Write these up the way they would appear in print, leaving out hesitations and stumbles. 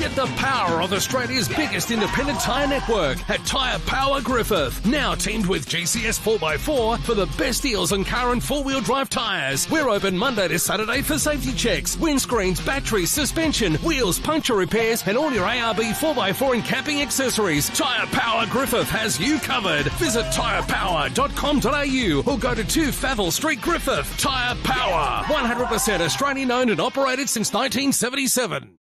Get the power of Australia's biggest independent tyre network at Tyrepower Griffith. Now teamed with GCS 4x4 for the best deals on car and four-wheel drive tyres. We're open Monday to Saturday for safety checks, windscreens, batteries, suspension, wheels, puncture repairs, and all your ARB 4x4 and camping accessories. Tyrepower Griffith has you covered. Visit tyrepower.com.au or go to 2 Favell Street, Griffith. Tyre Power, 100% Australian owned and operated since 1977.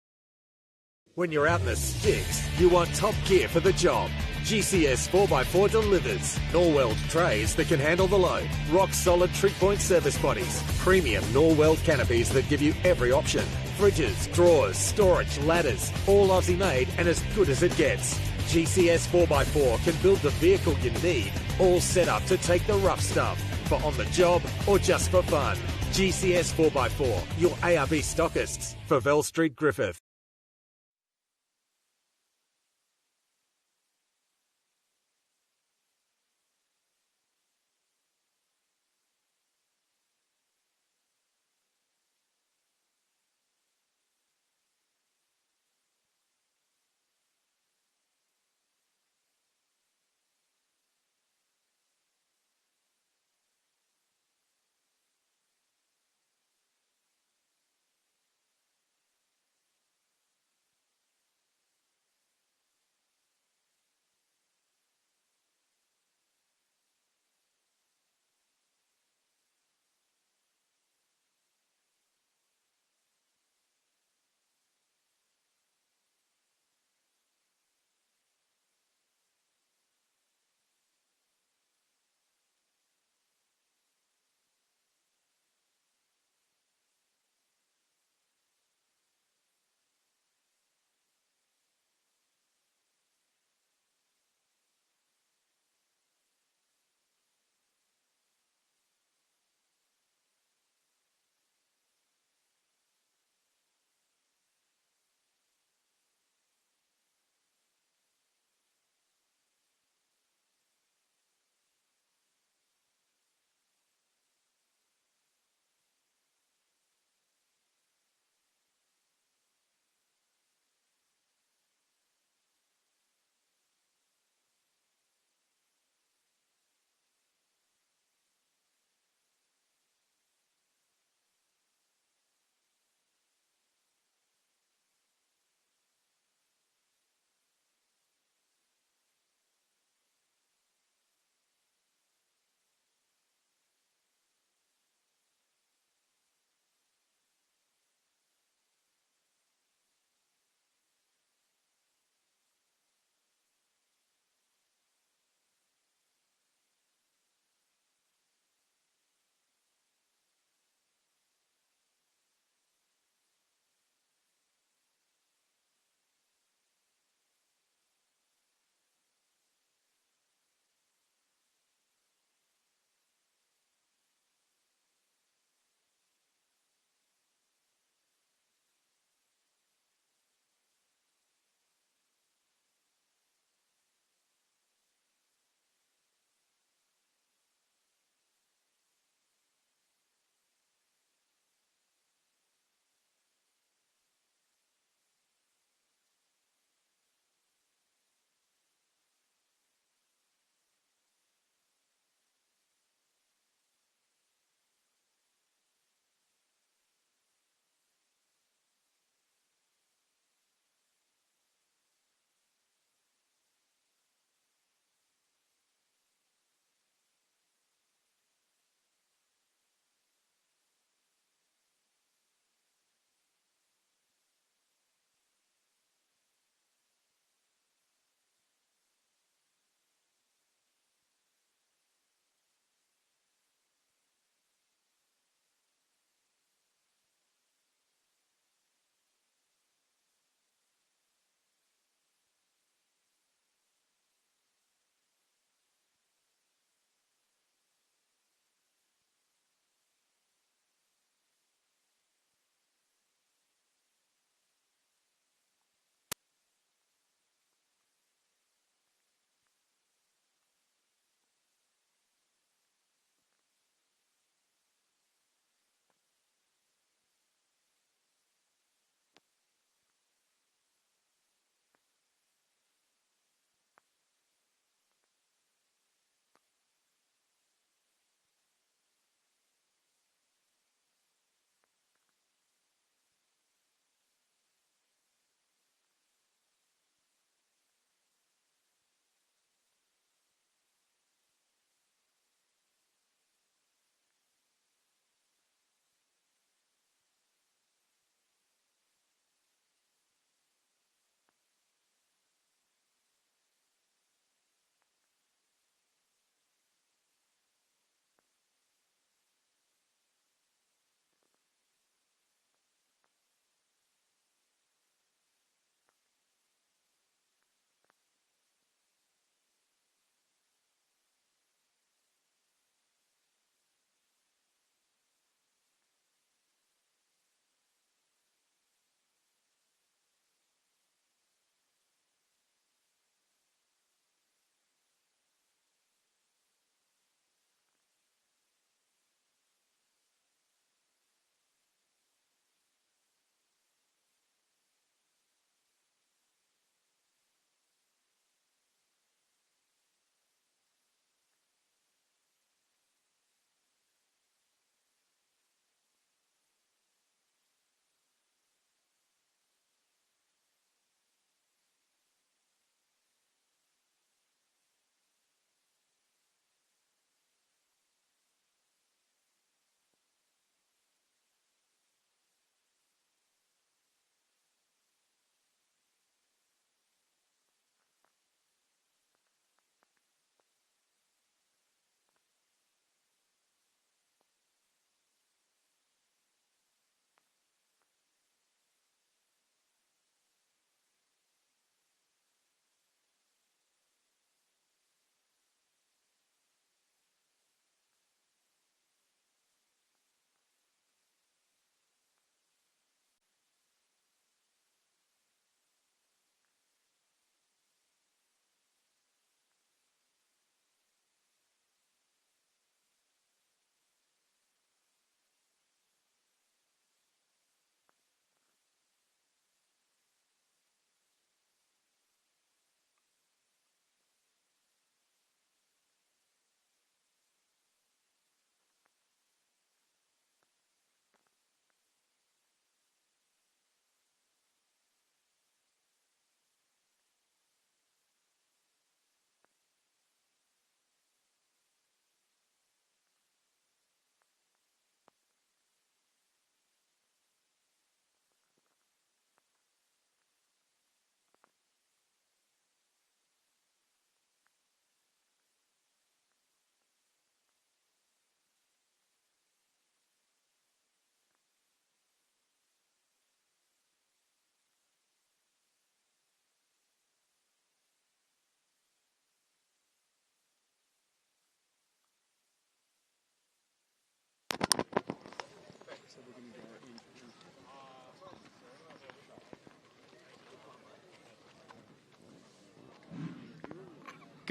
When you're out in the sticks, you want top gear for the job. GCS 4x4 delivers. Norweld trays that can handle the load. Rock-solid trig-point service bodies. Premium Norweld canopies that give you every option. Fridges, drawers, storage, ladders. All Aussie-made and as good as it gets. GCS 4x4 can build the vehicle you need, all set up to take the rough stuff. For on the job or just for fun. GCS 4x4, your ARB stockists. Favell Street, Griffith.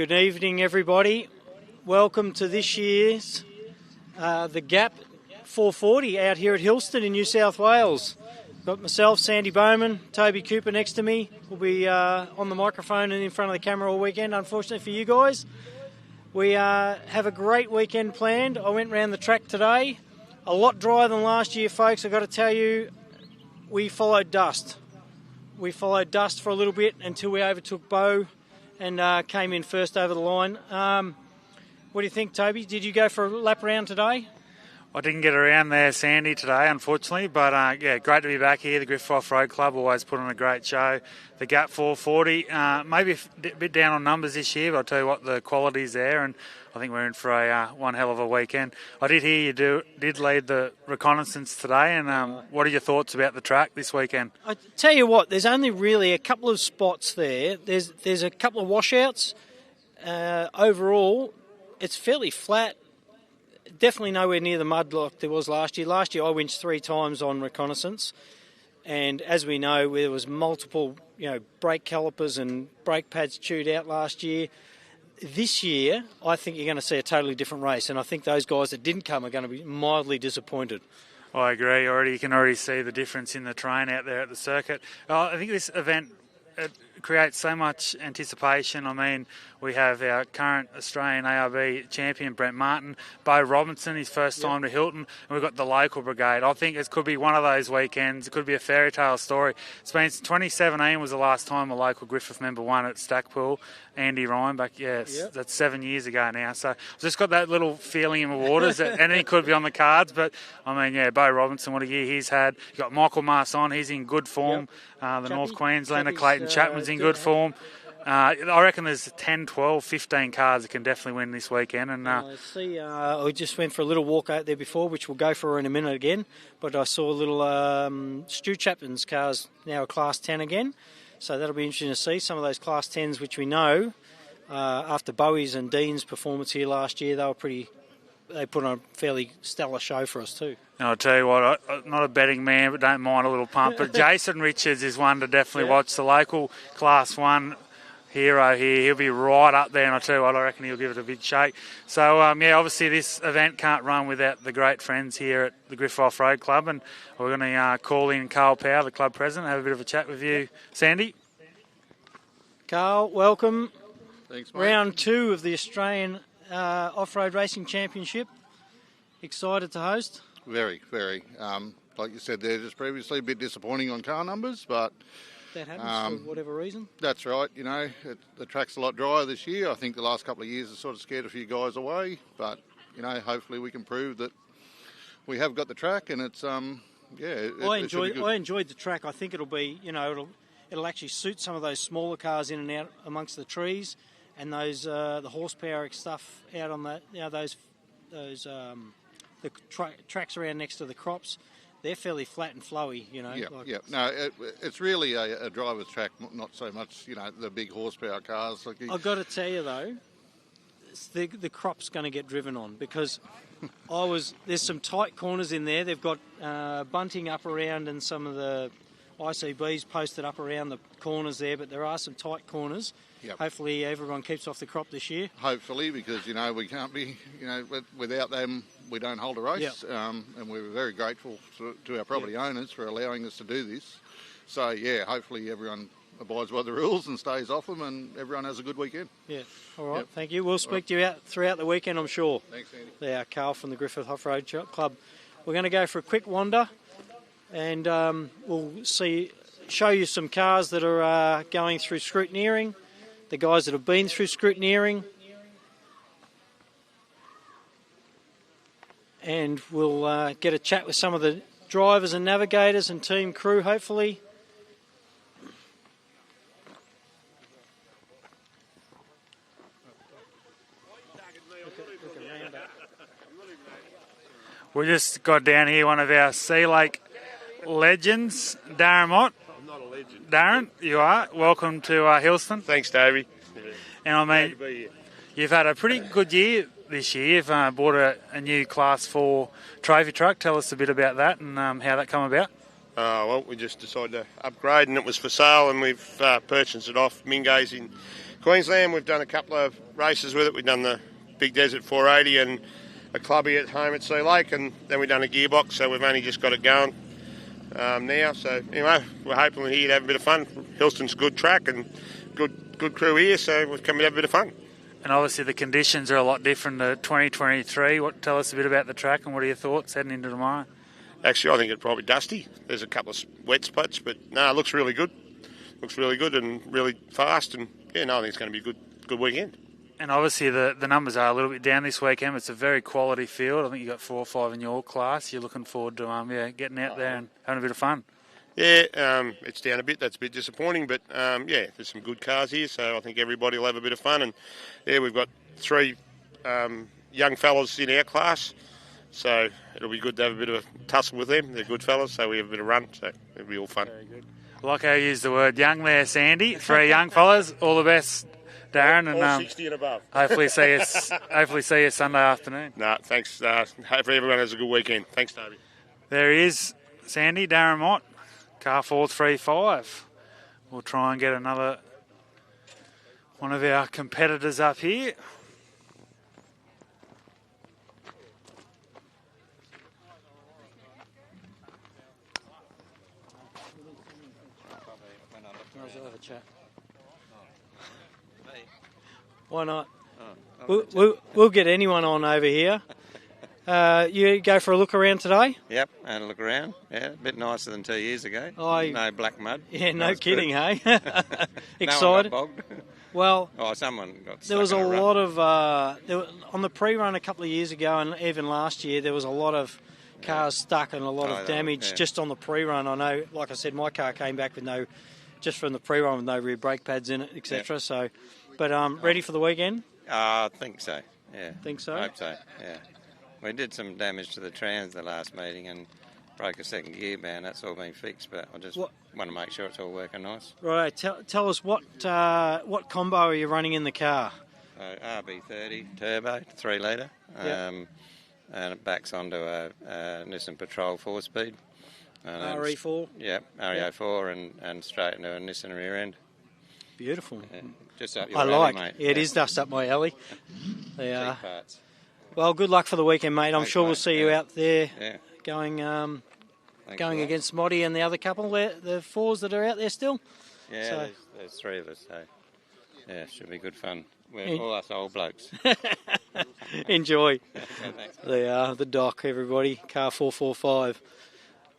Good evening, everybody. Welcome to this year's The Gap 440 out here at Hillston in New South Wales. Got myself, Sandy Bowman, Toby Cooper next to me. We'll be on the microphone and in front of the camera all weekend, unfortunately for you guys. We have a great weekend planned. I went round the track today. A lot drier than last year, folks. I've got to tell you, we followed dust. We followed dust for a little bit until we overtook Bo and came in first over the line. What do you think, Toby? Did you go for a lap around today? I didn't get around there, Sandy, today, unfortunately. But, great to be back here. The Griffith Offroad Club always put on a great show. The Gap 440, maybe a bit down on numbers this year, but I'll tell you what, the quality's there, and I think we're in for one hell of a weekend. I did hear you did lead the reconnaissance today, and what are your thoughts about the track this weekend? I tell you what, there's only really a couple of spots there. There's a couple of washouts. Overall, it's fairly flat. Definitely nowhere near the mud like there was last year. Last year I winched 3 times on reconnaissance, and as we know, there was multiple, brake calipers and brake pads chewed out last year. This year, I think you're going to see a totally different race, and I think those guys that didn't come are going to be mildly disappointed. I agree. You can already see the difference in the train out there at the circuit. I think this event creates so much anticipation. I mean, we have our current Australian ARB champion, Brent Martin, Bo Robinson, his first time to Hilton, and we've got the local brigade. I think it could be one of those weekends. It could be a fairy tale story. It's been 2017 was the last time a local Griffith member won at Stackpool. Andy Ryan back, that's 7 years ago now. So I've just got that little feeling in the waters that anything could be on the cards. But, I mean, Bo Robinson, what a year he's had. You've got Michael Marson, he's in good form. The North Queenslander, Clayton Chapman's in good form. I reckon there's 10, 12, 15 cars that can definitely win this weekend. And I see. I just went for a little walk out there before, which we'll go for in a minute again. But I saw little Stu Chapman's cars now a Class 10 again. So that'll be interesting to see. Some of those Class 10s, which we know, after Bowie's and Dean's performance here last year, they put on a fairly stellar show for us too. I'll tell you what, I'm not a betting man, but don't mind a little pump. But Jason Richards is one to definitely watch. The local Class 1 hero here. He'll be right up there, and I'll tell you what, I reckon he'll give it a big shake. So, obviously this event can't run without the great friends here at the Griffith Off-Road Club, and we're going to call in Carl Power, the club president, have a bit of a chat with you. Sandy? Carl, welcome. Thanks, mate. Round 2 of the Australian Off-Road Racing Championship. Excited to host? Very, very. Like you said there just previously, a bit disappointing on car numbers, but that happens for whatever reason. That's right. The track's a lot drier this year. I think the last couple of years has sort of scared a few guys away, but hopefully we can prove that we have got the track, and it's I enjoyed the track. I think it'll be it'll actually suit some of those smaller cars in and out amongst the trees, and those the horsepower stuff out on the tracks around next to the crops. They're fairly flat and flowy, No, it's really a driver's track, not so much, the big horsepower cars. I've got to tell you, though, the crop's going to get driven on because there's some tight corners in there. They've got bunting up around and some of the ICBs posted up around the corners there, but there are some tight corners. Yep. Hopefully everyone keeps off the crop this year. Hopefully, because, we can't be, without them, we don't hold a race. Yep. And we're very grateful to our property owners for allowing us to do this. So, hopefully everyone abides by the rules and stays off them, and everyone has a good weekend. Yeah. All right. Yep. Thank you. We'll speak to you out throughout the weekend, I'm sure. Thanks, Andy. There, Carl from the Griffith Off-Road Club. We're going to go for a quick wander, and we'll show you some cars that are going through scrutineering, the guys that have been through scrutineering, and we'll get a chat with some of the drivers and navigators and team crew, hopefully. We just got down here one of our Sea Lake legends, Darren Mott. I'm not a legend. Darren, you are. Welcome to Hillston. Thanks, Davey. And I mean, you've had a pretty good year this year. You've bought a new Class 4 trophy truck. Tell us a bit about that and how that come about. Well, we just decided to upgrade, and it was for sale, and we've purchased it off Mingo's in Queensland. We've done a couple of races with it. We've done the Big Desert 480 and a clubby at home at Sea Lake, and then we've done a gearbox, so we've only just got it going now. So anyway, we're hoping here to have a bit of fun. Hillston's a good track and good crew here, so we've come to have a bit of fun. And obviously the conditions are a lot different to 2023. Tell us a bit about the track and what are your thoughts heading into tomorrow? Actually, I think it's probably dusty. There's a couple of wet spots, but no, it looks really good. Looks really good and really fast, and I think it's going to be a good weekend. And obviously the numbers are a little bit down this weekend. It's a very quality field. I think you got 4 or 5 in your class. You're looking forward to getting out there and having a bit of fun. Yeah, it's down a bit. That's a bit disappointing, but there's some good cars here, so I think everybody will have a bit of fun. And we've got 3 young fellas in our class, so it'll be good to have a bit of a tussle with them. They're good fellas, so we have a bit of run, so it'll be all fun. Very good. I like how you use the word young there, Sandy. 3 young fellas. All the best, Darren. All 60 and above. Hopefully see you Sunday afternoon. No, thanks. Hopefully everyone has a good weekend. Thanks, Toby. There he is, Sandy, Darren Mott. Car 435. We'll try and get another one of our competitors up here. Why not? We'll get anyone on over here. You go for a look around today? Yep, and a look around. Yeah, a bit nicer than 2 years ago. No black mud. Yeah, no kidding, good. Hey? Excited? No one got bogged. Well, someone got there was a lot of on the pre-run a couple of years ago, and even last year there was a lot of cars stuck and a lot of damage just on the pre-run. I know, like I said, my car came back with just from the pre-run with no rear brake pads in it, etc. Yep. So, but ready for the weekend? I think so. Yeah. Think so? I hope so. Yeah. We did some damage to the trans the last meeting and broke a second gear band. That's all been fixed, but I just want to make sure it's all working nice. Right. Tell us what combo are you running in the car? ARB 30 turbo, 3 litre, and it backs onto a Nissan Patrol 4-speed. RE4? Yep, RE4 and straight into a Nissan rear end. Beautiful. Yeah, just up your alley, mate. Yeah, it is just up my alley. They are. Parts. Well, good luck for the weekend, mate. I'm sure we'll see you out there going against Moddy and the other couple, the 4s that are out there still. Yeah, so, there's 3 of us, so yeah, should be good fun. We're all us old blokes. Enjoy. Thanks. They are the dock, everybody. Car 445.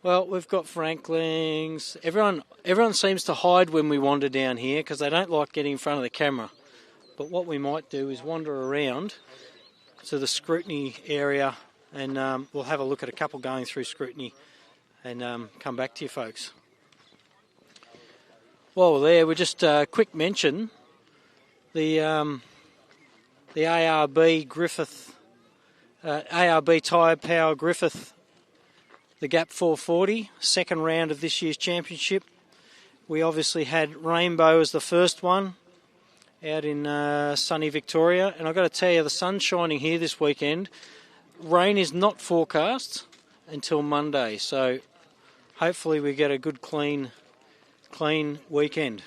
Well, we've got Franklins. Everyone seems to hide when we wander down here because they don't like getting in front of the camera. But what we might do is wander around to the scrutiny area and we'll have a look at a couple going through scrutiny and come back to you folks. While we're there, we just quick mention the ARB Griffith, ARB Tyrepower Griffith, the Gap 440, second round of this year's championship. We obviously had Rainbow as the first one out in sunny Victoria, and I've got to tell you, the sun's shining here this weekend. Rain is not forecast until Monday, so hopefully we get a good clean weekend.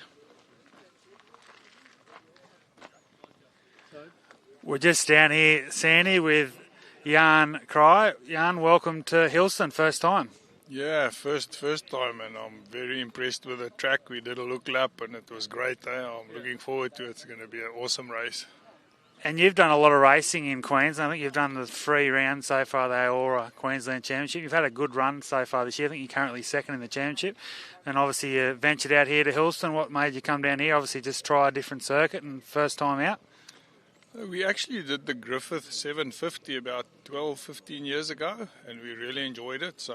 We're just down here, Sandy, with Jan Cry. Jan, welcome to Hillston, first time. Yeah, first time, and I'm very impressed with the track. We did a look lap and it was great. I'm looking forward to it. It's going to be an awesome race. And you've done a lot of racing in Queensland. I think you've done the 3 rounds so far, the AORRA Queensland Championship. You've had a good run so far this year. I think you're currently second in the championship. And obviously you ventured out here to Hillston. What made you come down here? Obviously just try a different circuit and first time out. We actually did the Griffith 750 about 12, 15 years ago, and we really enjoyed it. So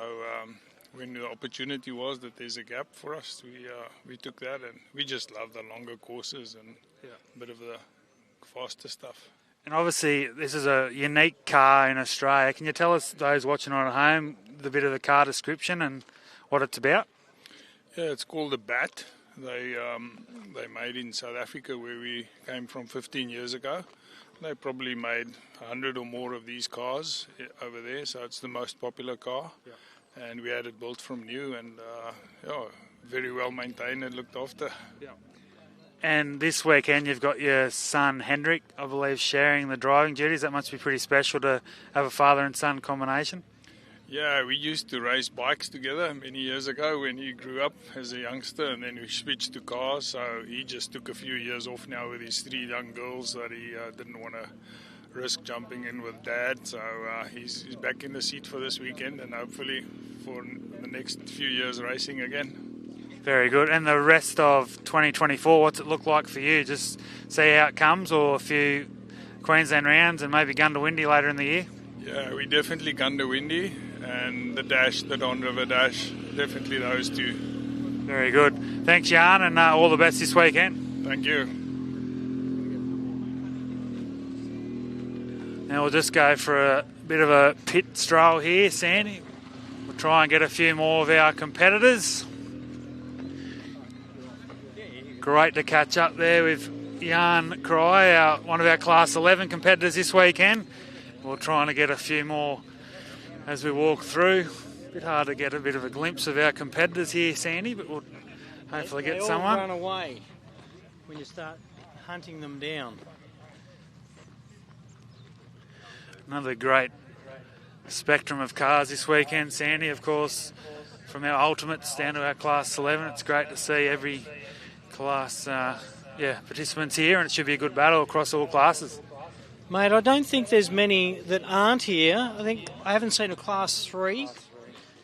when the opportunity was that there's a gap for us, we took that, and we just love the longer courses and a bit of the faster stuff. And obviously this is a unique car in Australia. Can you tell us, those watching on at home, the bit of the car description and what it's about? Yeah, it's called the Bat. They made in South Africa, where we came from 15 years ago. They probably made 100 or more of these cars over there, so it's the most popular car. Yeah. And we had it built from new and very well maintained and looked after. Yeah. And this weekend you've got your son Hendrik, I believe, sharing the driving duties. That must be pretty special to have a father and son combination. Yeah, we used to race bikes together many years ago when he grew up as a youngster, and then we switched to cars. So he just took a few years off now with his 3 young girls that he didn't want to risk jumping in with Dad. So he's back in the seat for this weekend, and hopefully for the next few years racing again. Very good. And the rest of 2024, what's it look like for you? Just see how it comes, or a few Queensland rounds and maybe Gundawindi later in the year? Yeah, we definitely Gundawindi and the Dash, the Don River Dash, definitely those two. Very good. Thanks, Jan, and all the best this weekend. Thank you. Now we'll just go for a bit of a pit stroll here, Sandy. We'll try and get a few more of our competitors. Great to catch up there with Jan Cry, one of our Class 11 competitors this weekend. We're trying to get a few more as we walk through. A bit hard to get a bit of a glimpse of our competitors here, Sandy, but we'll hopefully get someone. They all run away when you start hunting them down. Another great spectrum of cars this weekend, Sandy, of course, from our Ultimates down to our Class 11. It's great to see every class participants here, and it should be a good battle across all classes. Mate, I don't think there's many that aren't here. I haven't seen a Class 3,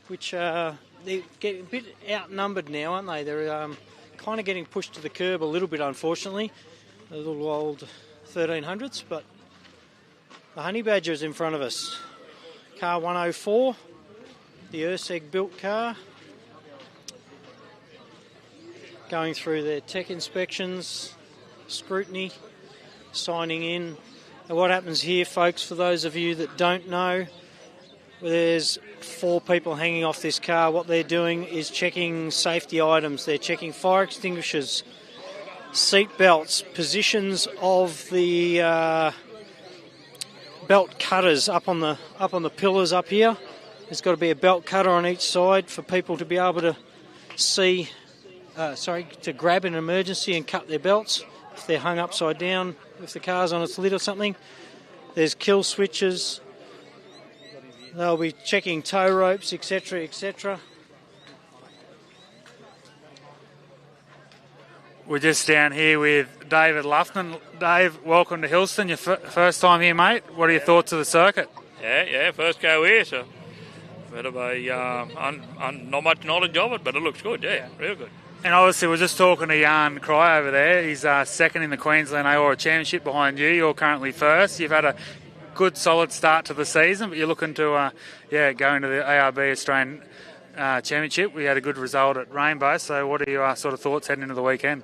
which they get a bit outnumbered now, aren't they? They're kind of getting pushed to the curb a little bit, unfortunately. The little old 1300s, but the Honey Badger is in front of us. Car 104, the AASA built car. Going through their tech inspections, scrutiny, signing in. And what happens here, folks, for those of you that don't know, there's 4 people hanging off this car. What they're doing is checking safety items. They're checking fire extinguishers, seat belts, positions of the belt cutters up on the pillars up here. There's got to be a belt cutter on each side for people to be able to see. To grab in an emergency and cut their belts if they're hung upside down, if the car's on its lid or something. There's kill switches. They'll be checking tow ropes, etc., etc. We're just down here with David Luffman. Dave, welcome to Hillston. Your first time here, mate. What are your thoughts of the circuit? Yeah, first go here, so bit of a not much knowledge of it, but it looks good. Yeah, real good. And obviously we're just talking to Jan Cry over there. He's second in the Queensland AORRA Championship behind you. You're currently first. You've had a good, solid start to the season, but you're looking to go into the ARB Australian Championship. We had a good result at Rainbow, so what are your sort of thoughts heading into the weekend?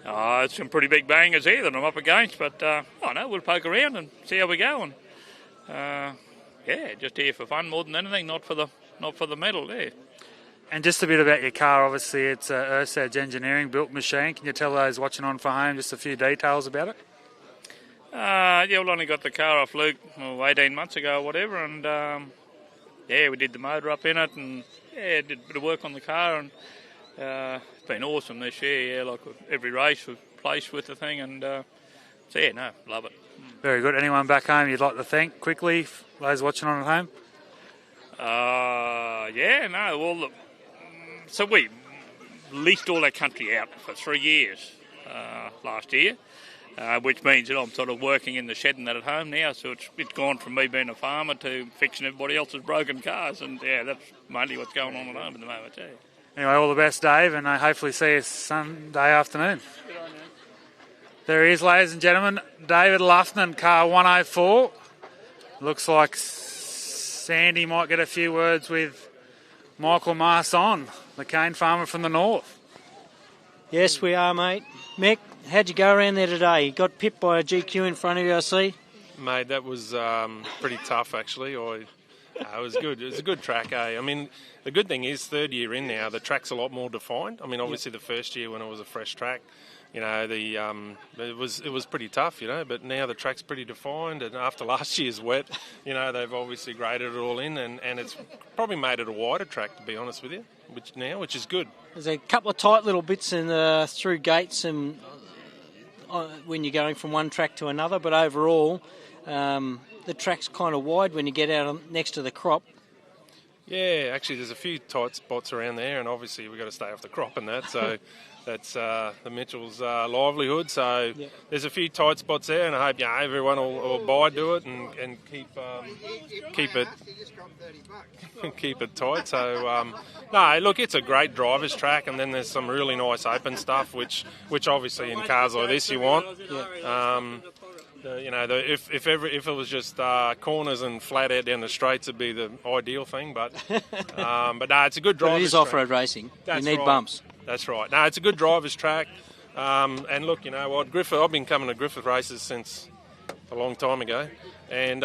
It's some pretty big bangers here that I'm up against, but we'll poke around and see how we go. And just here for fun more than anything, not for the medal there. And just a bit about your car. Obviously, it's a Osage Engineering built machine. Can you tell those watching on for home just a few details about it? We only got the car off Luke 18 months ago or whatever, and we did the motor up in it, and did a bit of work on the car, and it's been awesome this year. Like every race we've placed with the thing, and love it. Very good. Anyone back home you'd like to thank quickly, those watching on at home? So we leased all our country out for 3 years last year, which means that I'm sort of working in the shed and that at home now. So it's gone from me being a farmer to fixing everybody else's broken cars, and that's mainly what's going on at home at the moment. Yeah. Anyway, all the best, Dave, and I hopefully see you Sunday afternoon. Good on you. There he is, ladies and gentlemen, David Luffman, car 104. Looks like Sandy might get a few words with Michael Marson, the cane farmer from the north. Yes, we are, mate. Mick, how'd you go around there today? You got pipped by a GQ in front of you, I see. Mate, that was pretty tough, actually. It was good. It was a good track, eh? I mean, the good thing is, third year in now, the track's a lot more defined. I mean, obviously the first year when it was a fresh track, it was pretty tough, but now the track's pretty defined, and after last year's wet, they've obviously graded it all in, and it's probably made it a wider track, to be honest with you, which is good. There's a couple of tight little bits in through gates and when you're going from one track to another, but overall, the track's kind of wide when you get out next to the crop. Yeah, actually, there's a few tight spots around there, and obviously we've got to stay off the crop and that, so that's the Mitchell's livelihood. So there's a few tight spots there, and I hope everyone will abide to it and keep it tight. So no, look, it's a great driver's track, and then there's some really nice open stuff, which obviously in cars like this you want. If it was just corners and flat out down the straights, it'd be the ideal thing. But no, it's a good driver's track. It is off-road racing. You need bumps. That's right. No, it's a good driver's track. And look, you know what, Griffith. I've been coming to Griffith races since a long time ago, and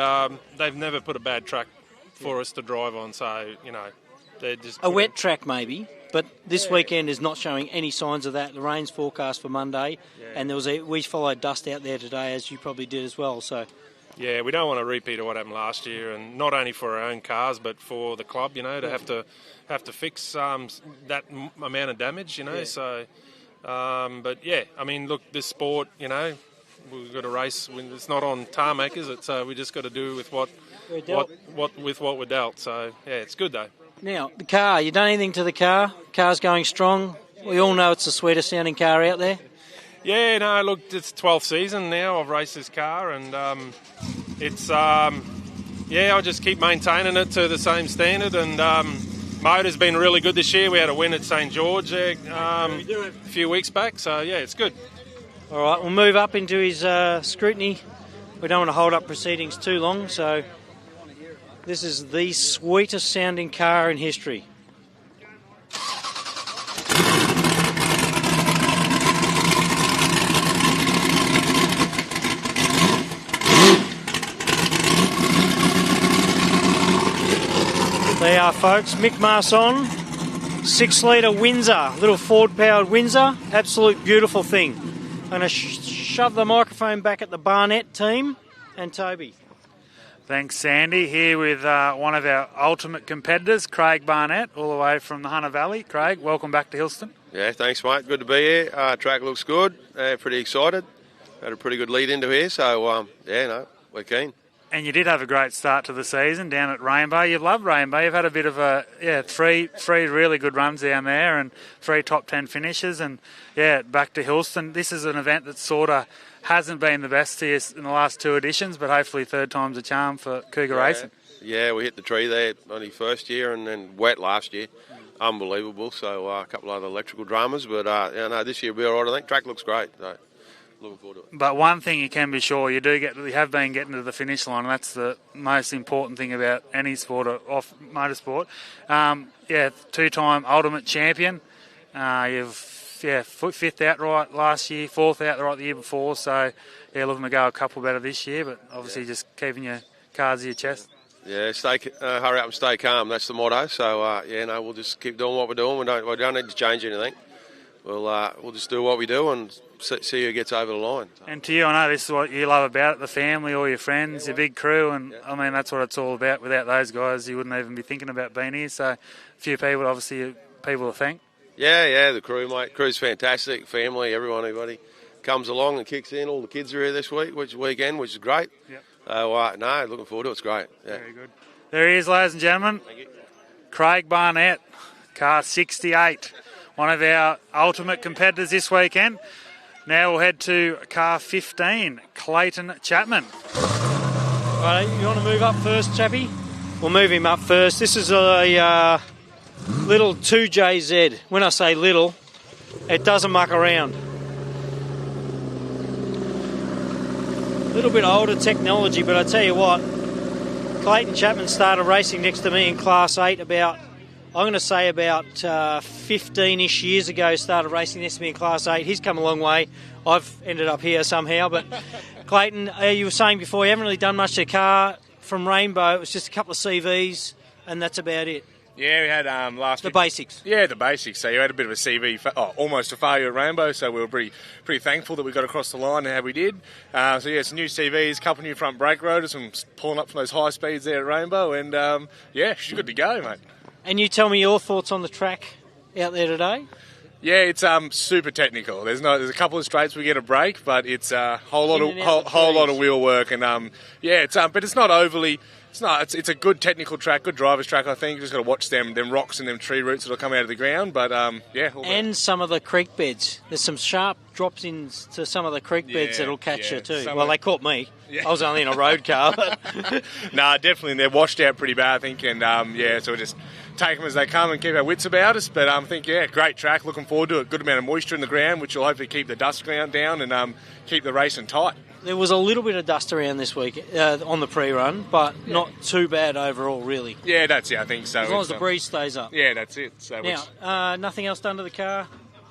they've never put a bad track for us to drive on. So they're just a wet track maybe. But this weekend is not showing any signs of that. The rain's forecast for Monday, and we followed dust out there today, as you probably did as well. So, yeah, we don't want a repeat of what happened last year, and not only for our own cars, but for the club. To have to fix that amount of damage. So, but yeah, I mean, look, this sport, we've got to race. It's not on tarmac, is it? So we just got to do with what we're dealt. So yeah, it's good though. Now, the car, you done anything to the car? Car's going strong. We all know it's the sweetest sounding car out there. Yeah, no, look, it's 12th season now I've raced this car, and it's, I just keep maintaining it to the same standard, and motor's been really good this year. We had a win at St George a few weeks back, so yeah, it's good. All right, we'll move up into his scrutiny. We don't want to hold up proceedings too long, so... This is the sweetest sounding car in history. There you are, folks. Mick Marson, 6-litre Windsor, little Ford-powered Windsor. Absolute beautiful thing. I'm going to shove the microphone back at the Barnett team and Toby. Thanks, Sandy. Here with one of our ultimate competitors, Craig Barnett, all the way from the Hunter Valley. Craig, welcome back to Hillston. Yeah, thanks, mate. Good to be here. Track looks good. Pretty excited. Had a pretty good lead into here, so we're keen. And you did have a great start to the season down at Rainbow. You love Rainbow. You've had a bit of three really good runs down there and 3 top 10 finishes. And back to Hillston. This is an event that sort of hasn't been the best here in the last 2 editions, but hopefully third time's a charm for Cougar Racing. Yeah, we hit the tree there only first year and then wet last year. Unbelievable. So a couple of other electrical dramas, but this year will be all right. I think track looks great. So looking forward to it. But one thing you can be sure, you have been getting to the finish line, and that's the most important thing about any sport off motorsport. 2-time ultimate champion. You've 5th outright last year, 4th outright the year before, so looking to go a couple better this year, but obviously just keeping your cards to your chest. Yeah, hurry up and stay calm, that's the motto. So we'll just keep doing what we're doing. We don't need to change anything. We'll just do what we do and see who gets over the line. And to you, I know this is what you love about it, the family, all your friends, your big crew, and I mean that's what it's all about. Without those guys, you wouldn't even be thinking about being here. So a few people, obviously, people to thank. Yeah, the crew, mate. Crew's fantastic. Family, everybody comes along and kicks in. All the kids are here this weekend, which is great. Yep. Looking forward to it. It's great. Yeah. Very good. There he is, ladies and gentlemen. Thank you. Craig Barnett, car 68. One of our ultimate competitors this weekend. Now we'll head to car 15, Clayton Chapman. Right, you want to move up first, Chappie? We'll move him up first. This is a little 2JZ. When I say little, it doesn't muck around. A little bit older technology, but I tell you what, Clayton Chapman started racing next to me in Class 8 about 15-ish years ago, started racing next to me in Class 8. He's come a long way. I've ended up here somehow. But Clayton, you were saying before, you haven't really done much to the car from Rainbow. It was just a couple of CVs, and that's about it. Yeah, we had the basics. Yeah, the basics. So you had a bit of a CV, almost a failure at Rainbow, so we were pretty thankful that we got across the line and how we did. Some new CVs, a couple of new front brake rotors, and pulling up from those high speeds there at Rainbow, and she's good to go, mate. And you tell me your thoughts on the track out there today. Yeah, it's super technical. There's a couple of straights we get a break, but it's a whole lot of wheel work, and but it's not overly. It's a good technical track, good driver's track. I think you just got to watch them rocks and them tree roots that'll come out of the ground. But and some of the creek beds. There's some sharp drops into some of the creek beds that'll catch you too. Well, they caught me. Yeah. I was only in a road car. But no, definitely, they're washed out pretty bad, I think, and so we'll just take them as they come and keep our wits about us. But I think great track. Looking forward to it. Good amount of moisture in the ground, which will hopefully keep the dust down and keep the racing tight. There was a little bit of dust around this week on the pre-run, but not too bad overall, really. Yeah, that's it, I think so. As long as the breeze stays up. Yeah, that's it. So now, nothing else done to the car?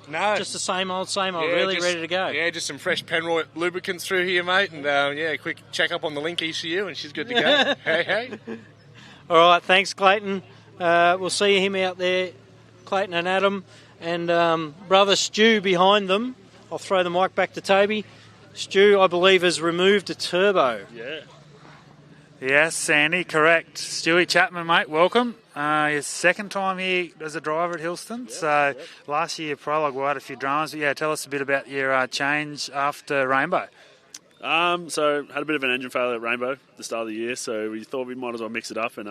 No. Just the same old, ready to go. Yeah, just some fresh Penroy lubricants through here, mate, and quick check up on the Link ECU, and she's good to go. Hey. All right, thanks, Clayton. We'll see him out there, Clayton and Adam, and brother Stu behind them. I'll throw the mic back to Toby. Stu, I believe, has removed a turbo. Yeah. Yes, Sandy, correct. Stewie Chapman, mate, welcome. His second time here as a driver at Hillston. Last year, prologue, we had a few dramas. But tell us a bit about your change after Rainbow. So had a bit of an engine failure at Rainbow at the start of the year, so we thought we might as well mix it up and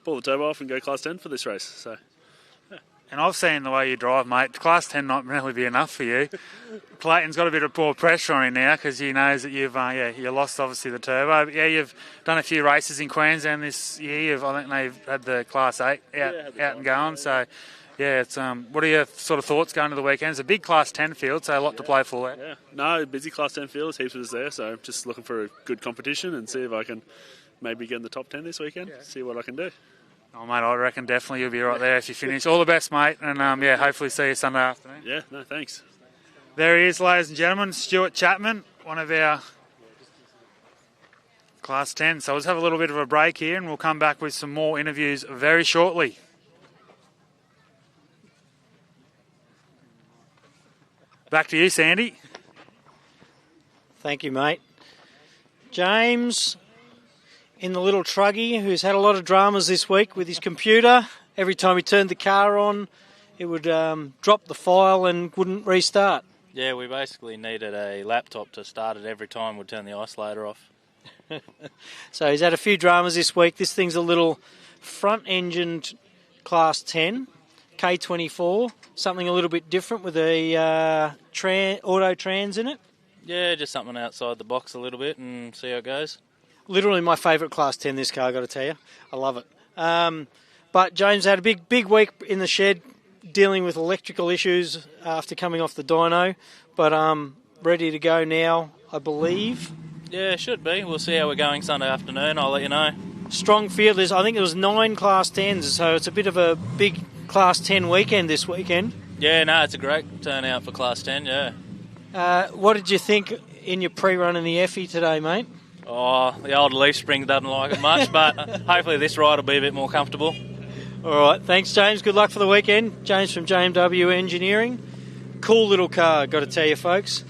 pull the turbo off and go Class 10 for this race. So. And I've seen the way you drive, mate. Class 10 not really be enough for you. Clayton's got a bit of more pressure on him now because he knows that you've you lost obviously the turbo. But you've done a few races in Queensland this year. I think they've had the Class 8 out and going. So it's what are your sort of thoughts going to the weekend? It's a big Class 10 field, so a lot to play for there. Yeah, no, busy Class 10 field. There's heaps of us there. So just looking for a good competition and see if I can maybe get in the top 10 this weekend. See what I can do. Oh, mate, I reckon definitely you'll be right there if you finish. All the best, mate, and hopefully see you Sunday afternoon. Yeah, no, thanks. There he is, ladies and gentlemen, Stuart Chapman, one of our Class 10. So let's have a little bit of a break here and we'll come back with some more interviews very shortly. Back to you, Sandy. Thank you, mate. James, in the little truggy, who's had a lot of dramas this week with his computer. Every time he turned the car on, it would drop the file and wouldn't restart. Yeah, we basically needed a laptop to start it every time we'd turn the isolator off. So he's had a few dramas this week. This thing's a little front-engined Class 10, K24, something a little bit different with a auto trans in it. Yeah, just something outside the box a little bit and see how it goes. Literally my favourite Class 10, this car, I've got to tell you. I love it. But James had a big week in the shed dealing with electrical issues after coming off the dyno. But ready to go now, I believe. Yeah, should be. We'll see how we're going Sunday afternoon. I'll let you know. Strong field. I think there was 9 Class 10s, so it's a bit of a big Class 10 weekend this weekend. Yeah, no, it's a great turnout for Class 10, yeah. What did you think in your pre-run in the Effie today, mate? Oh, the old leaf spring doesn't like it much, but hopefully this ride will be a bit more comfortable. All right, thanks, James. Good luck for the weekend. James from JMW Engineering. Cool little car, got to tell you, folks.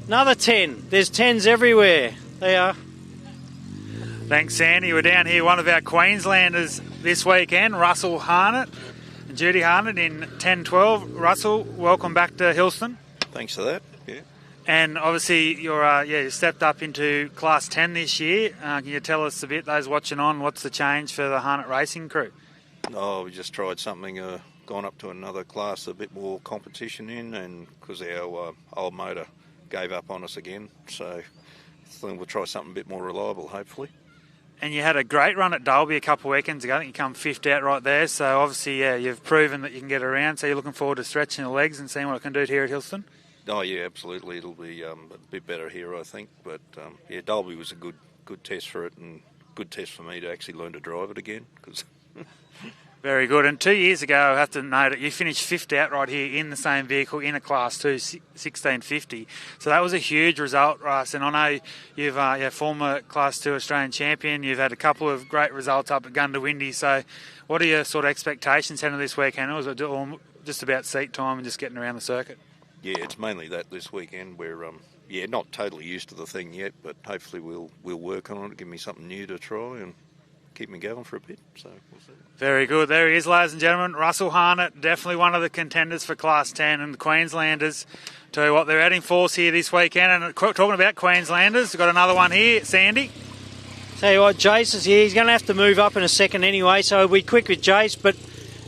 Another 10. There's 10s everywhere. They are. Thanks, Sandy. We're down here, one of our Queenslanders this weekend, Russell Harnett and Judy Harnett in 10-12. Russell, welcome back to Hillston. Thanks for that. Yeah. And obviously you stepped up into Class 10 this year. Can you tell us a bit, those watching on, what's the change for the Harnett Racing crew? Oh, we just tried something, gone up to another class, a bit more competition in, and because our old motor gave up on us again, so I think we'll try something a bit more reliable, hopefully. And you had a great run at Dalby a couple of weekends ago. I think you come 5th out right there, so obviously, you've proven that you can get around, so you're looking forward to stretching the legs and seeing what it can do here at Hillston? Oh, yeah, absolutely. It'll be a bit better here, I think. But, Dalby was a good test for it and good test for me to actually learn to drive it again. Cause Very good. And 2 years ago, I have to note that you finished 5th out right here in the same vehicle in a Class 2, 1650. So that was a huge result, Russ. And I know you've former Class 2 Australian champion. You've had a couple of great results up at Gundawindi. So what are your sort of expectations heading this weekend? Or was it just about seat time and just getting around the circuit? Yeah, it's mainly that this weekend. We're not totally used to the thing yet, but hopefully we'll work on it, give me something new to try, and keep me going for a bit. So we'll see. Very good. There he is, ladies and gentlemen. Russell Harnett, definitely one of the contenders for Class 10, and the Queenslanders. Tell you what, they're adding force here this weekend. And talking about Queenslanders, we've got another one here, Sandy. Tell you what, Jace is here. He's going to have to move up in a second anyway, so we'll be quick with Jace. But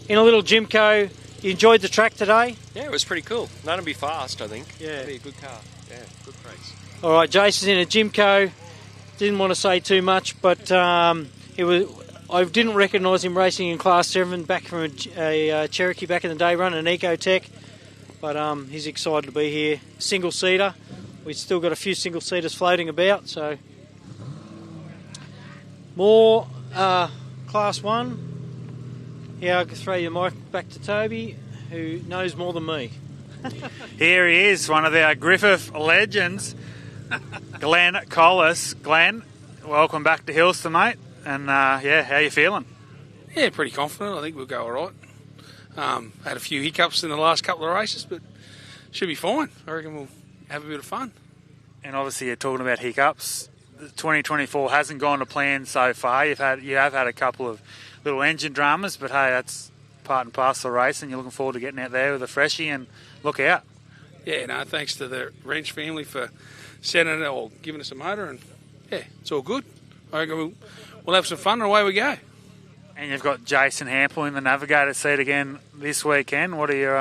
in a little Jimco, you enjoyed the track today? Yeah, it was pretty cool. Not to be fast, I think. Yeah. It'll be a good car. Yeah, good race. All right, Jace is in a Jimco. Didn't want to say too much, but it was. I didn't recognise him racing in Class 7 back from a Cherokee back in the day, running an Ecotec. But he's excited to be here. Single-seater. We've still got a few single-seaters floating about, so... More Class 1. Here, I can throw your mic back to Toby, who knows more than me. Here he is, one of our Griffith legends, Glenn Collis. Glenn, welcome back to Hillston, mate. And, yeah, how you feeling? Yeah, pretty confident. I think we'll go all right. Had a few hiccups in the last couple of races, but should be fine. I reckon we'll have a bit of fun. And obviously you're talking about hiccups. 2024 hasn't gone to plan so far. You have had a couple of little engine dramas, but hey, that's part and parcel of racing. You're looking forward to getting out there with a freshie and look out. Yeah, no, thanks to the Wrench family for sending it or giving us a motor, and yeah, it's all good. I reckon we'll have some fun and away we go. And you've got Jason Hample in the navigator seat again this weekend. What are your,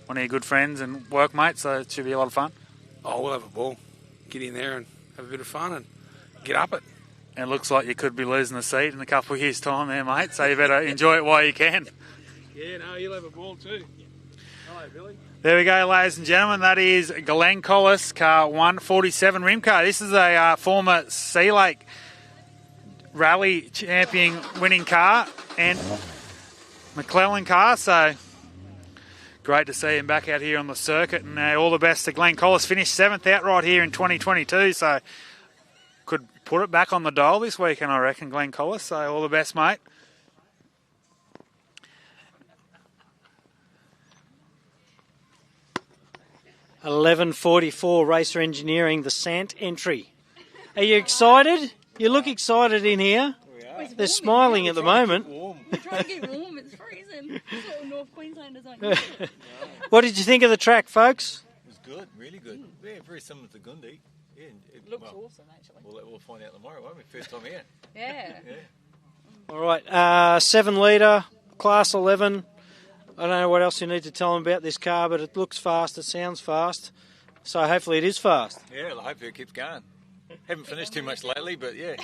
one of your good friends and workmates, so it should be a lot of fun. Oh, we'll have a ball. Get in there and have a bit of fun and get up it. And it looks like you could be losing the seat in a couple of years' time there, mate, so you better enjoy it while you can. Yeah, no, you'll have a ball too. Hello, Billy. There we go, ladies and gentlemen. That is Glenn Collis, car 147 rim car. This is a former Sea Lake Rally champion winning car and McClellan car, so great to see him back out here on the circuit, and all the best to Glenn Collis. Finished 7th outright here in 2022, so could put it back on the dial this weekend, I reckon, Glenn Collis, so all the best, mate. $11.44 Racer Engineering, the Sant entry. Are you excited? You look excited in here. They're smiling at the moment. We're trying to get warm. It's freezing. Sort of North Queenslanders aren't you? What did you think of the track, folks? It was good, really good. Yeah, very similar to Gundy. Yeah, it looks awesome, actually. We'll find out tomorrow, won't we? First time here. Yeah. All right, 7 litre, Class 11. I don't know what else you need to tell them about this car, but it looks fast, it sounds fast. So hopefully it is fast. Yeah, well, I hope it keeps going. Haven't finished too much lately, but yeah.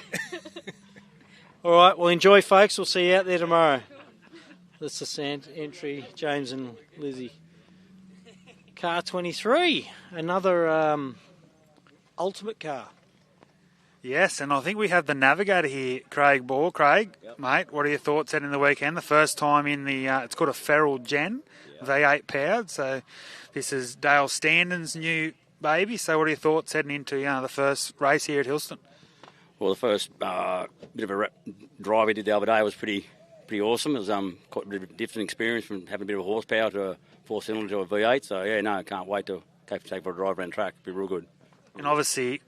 All right, well, enjoy, folks. We'll see you out there tomorrow. That's the Sant entry, James and Lizzie. Car 23, another ultimate car. Yes, and I think we have the navigator here, Craig Ball. Craig, mate, what are your thoughts heading the weekend? The first time in the, it's called a Feral Gen, V8 powered. So this is Dale Standen's new baby. So what are your thoughts heading into the first race here at Hillston? Well, the first bit of a drive we did the other day was pretty awesome. It was quite a bit of a different experience from having a bit of horsepower to a 4-cylinder to a V8. So yeah, no, I can't wait to take for a drive around the track. It'll be real good. And obviously,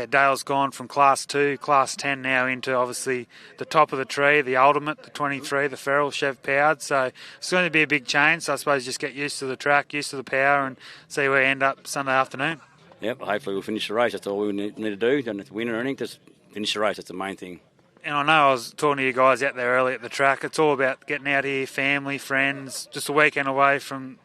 Dale's gone from Class 2, Class 10 now into obviously the top of the tree, the ultimate, the 23, the Feral Chev powered. So it's going to be a big change. So I suppose just get used to the track, used to the power, and see where we end up Sunday afternoon. Yep, hopefully we'll finish the race. That's all we need to do. Don't have to win or anything, just finish the race. That's the main thing. And I know I was talking to you guys out there early at the track. It's all about getting out here, family, friends, just a weekend away from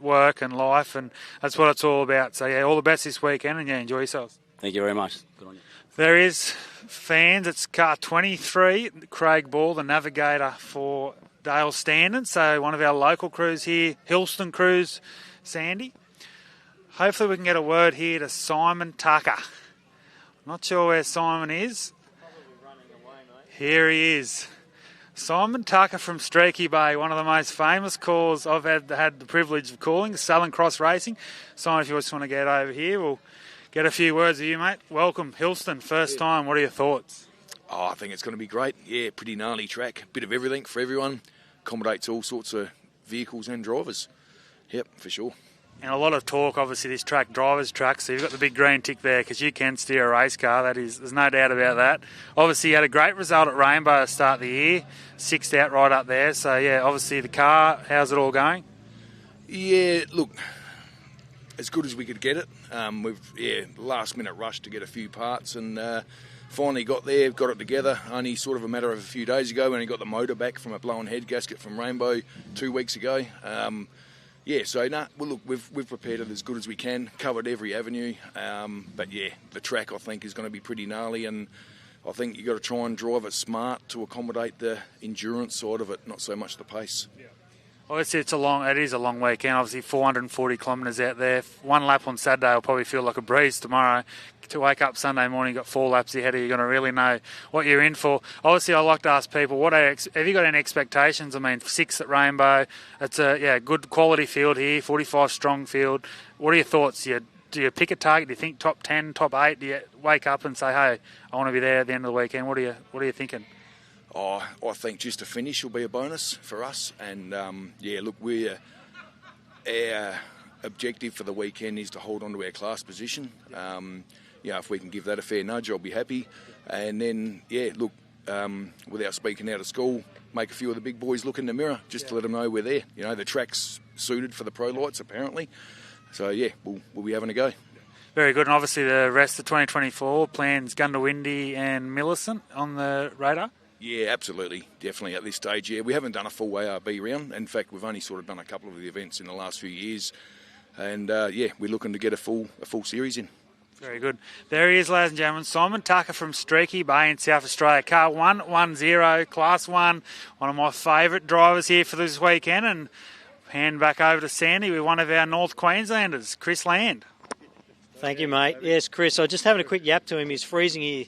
work and life, and that's what it's all about. So, yeah, all the best this weekend, and, enjoy yourselves. Thank you very much. Good on you. There is, fans, it's car 23, Craig Ball, the navigator for Dale Standen. So one of our local crews here, Hillston crews, Sandy. Hopefully we can get a word here to Simon Tucker. Not sure where Simon is. Here he is. Simon Tucker from Streaky Bay, one of the most famous calls I've had the privilege of calling, Southern Cross Racing. Simon, if you just want to get over here, we'll get a few words with you, mate. Welcome, Hillston, first time. What are your thoughts? Oh, I think it's going to be great. Yeah, pretty gnarly track. Bit of everything for everyone. Accommodates all sorts of vehicles and drivers. Yep, for sure. And a lot of talk, obviously, this track, driver's track, so you've got the big green tick there because you can steer a race car. There's no doubt about that. Obviously, you had a great result at Rainbow to start the year, 6th out right up there. So, yeah, obviously the car, how's it all going? Yeah, look, as good as we could get it. Last minute rush to get a few parts and finally got there, got it together. Only sort of a matter of a few days ago when he got the motor back from a blown head gasket from Rainbow 2 weeks ago. We've prepared it as good as we can, covered every avenue. The track I think is going to be pretty gnarly, and I think you've got to try and drive it smart to accommodate the endurance side of it, not so much the pace. Yeah. Obviously, it is a long weekend. Obviously, 440 kilometres out there. One lap on Saturday will probably feel like a breeze tomorrow. To wake up Sunday morning, you've got 4 laps ahead of you, you're going to really know what you're in for. Obviously, I like to ask people, have you got any expectations? I mean, 6 at Rainbow, it's a good quality field here, 45 strong field. What are your thoughts? Do you pick a target? Do you think top 10, top 8? Do you wake up and say, hey, I want to be there at the end of the weekend? What are you thinking? I think just to finish will be a bonus for us. And, our objective for the weekend is to hold on to our class position. If we can give that a fair nudge, I'll be happy. And then, without speaking out of school, make a few of the big boys look in the mirror just to let them know we're there. You know, the track's suited for the pro lights, apparently. So, we'll be having a go. Very good. And obviously the rest of 2024 plans Gundawindi and Millicent on the radar? Yeah, absolutely. Definitely at this stage, yeah. We haven't done a full ARB round. In fact, we've only sort of done a couple of the events in the last few years. And, we're looking to get a full series in. Very good. There he is, ladies and gentlemen. Simon Tucker from Streaky Bay in South Australia. Car 110, Class 1. One of my favourite drivers here for this weekend. And hand back over to Sandy with one of our North Queenslanders, Chris Land. Thank you, mate. Yes, Chris, I was just having a quick yap to him. He's freezing here.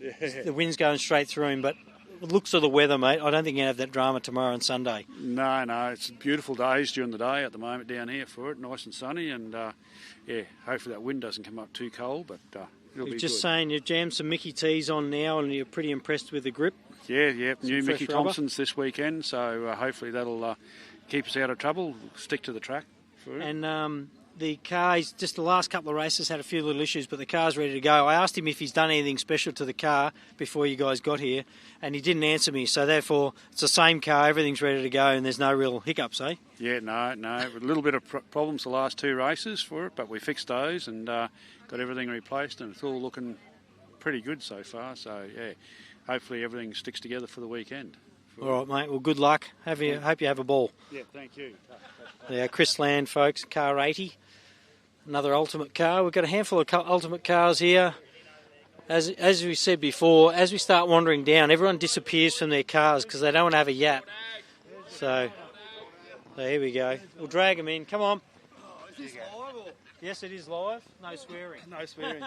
Yeah. The wind's going straight through him, but looks of the weather, mate, I don't think you're going to have that drama tomorrow and Sunday. No, it's beautiful days during the day at the moment down here for it, nice and sunny, and hopefully that wind doesn't come up too cold, but it'll be good. Just saying, you've jammed some Mickey T's on now and you're pretty impressed with the grip. Yeah, new Mickey Thompsons this weekend, so hopefully that'll keep us out of trouble, stick to the track for it. And the car's just the last couple of races had a few little issues, but the car's ready to go. I asked him if he's done anything special to the car before you guys got here, and he didn't answer me. So therefore, it's the same car, everything's ready to go, and there's no real hiccups, eh? Yeah, no. A little bit of problems the last 2 races for it, but we fixed those and got everything replaced, and it's all looking pretty good so far. So hopefully everything sticks together for the weekend. All right, mate. Well, good luck. Hope you have a ball. Yeah, thank you. Yeah, Chris Land, folks, car 80. Another ultimate car. We've got a handful of ultimate cars here. As we said before, as we start wandering down, everyone disappears from their cars because they don't want to have a yap. So here we go. We'll drag them in. Come on. Is this live or? Yes, it is live. No swearing. No swearing.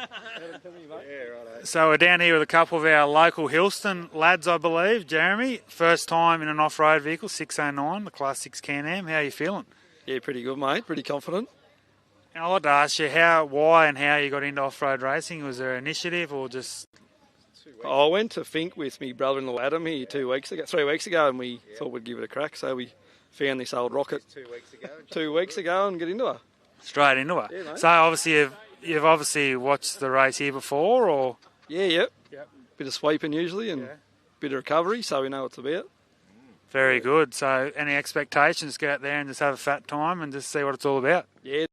So we're down here with a couple of our local Hillston lads, I believe. Jeremy, first time in an off-road vehicle, 609, the Class 6 Can-Am. How are you feeling? Yeah, pretty good, mate. Pretty confident. And I'd like to ask you why and how you got into off-road racing. Was there an initiative or just... I went to Fink with my brother-in-law Adam here 3 weeks ago, and we thought we'd give it a crack. So we found this old rocket 2 weeks ago and get into her. Straight into her. Yeah, so obviously you've obviously watched the race here before, or... Yep. Bit of sweeping usually and bit of recovery, so we know what it's about. Very good. So any expectations? Get out there and just have a fat time and just see what it's all about. Yeah.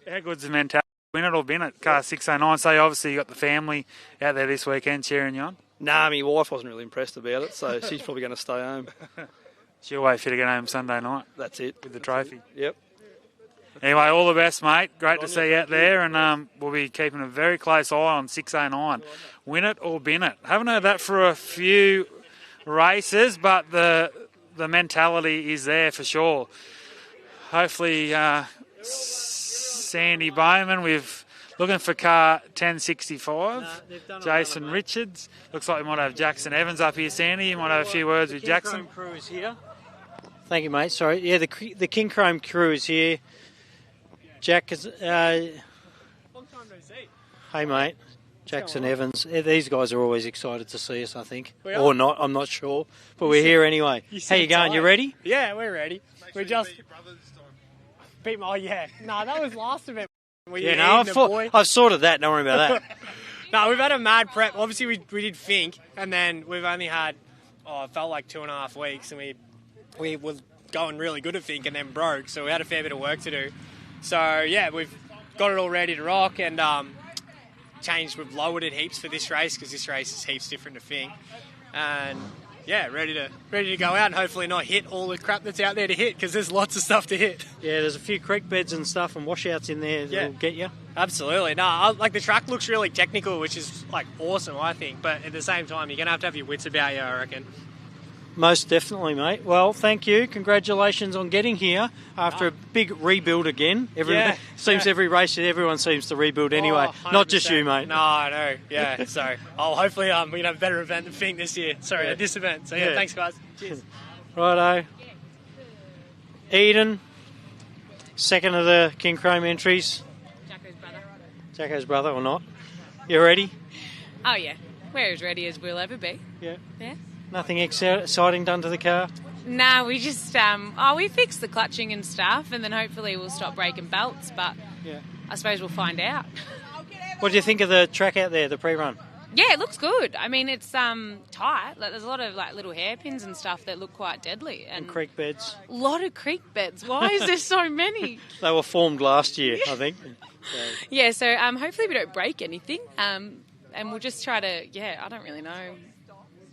How good's the mentality? Win it or bin it? Car 609. So obviously you got the family out there this weekend cheering you on. Nah, my wife wasn't really impressed about it, so she's probably going to stay home. She'll wait for you to get home Sunday night. That's it. With the trophy. Yep. Anyway, all the best, mate. Great to see you out there, and we'll be keeping a very close eye on 609. Win it or bin it. Haven't heard that for a few races, but the mentality is there for sure. Hopefully, Sandy Bowman, we've looking for car 1065. Jason Richards. Looks like we might have Jackson Evans up here, Sandy. You might have a few words with Jackson. King Chrome crew is here. Thank you, mate. Sorry. Yeah, the King Chrome crew is here. Jack is... Hey, mate. Jackson Evans. These guys are always excited to see us, I think. Or not, I'm not sure. But we're here anyway. How you going? You ready? Yeah, we're ready. We're just... Beat my, that was last event. I've sorted that. Don't worry about that. No, we've had a mad prep. Obviously, we did think, and then we've only had, it felt like 2.5 weeks, and we were going really good at think, and then broke. So we had a fair bit of work to do. So yeah, we've got it all ready to rock, and we've lowered it heaps for this race because this race is heaps different to think, and yeah, ready to go out and hopefully not hit all the crap that's out there to hit because there's lots of stuff to hit. Yeah, there's a few creek beds and stuff and washouts in there that'll get you. Absolutely. No, the track looks really technical, which is awesome, I think. But at the same time, you're gonna have to have your wits about you, I reckon. Most definitely, mate. Well, thank you. Congratulations on getting here after a big rebuild again. Every race, everyone seems to rebuild anyway. Not just you, mate. No, I know. Yeah. So, hopefully we can have a better event than Fink this year. Sorry, at this event. So, thanks, guys. Cheers. Righto. Eden, second of the King Chrome entries. Jacko's brother or not. You ready? Oh, yeah. We're as ready as we'll ever be. Yeah. Yeah. Nothing exciting done to the car? No, we just, we fixed the clutching and stuff, and then hopefully we'll stop breaking belts, but I suppose we'll find out. What do you think of the track out there, the pre-run? Yeah, it looks good. I mean, it's tight. There's a lot of little hairpins and stuff that look quite deadly. And creek beds. A lot of creek beds. Why is there so many? They were formed last year, I think. Yeah, so hopefully we don't break anything, and we'll just try to, I don't really know.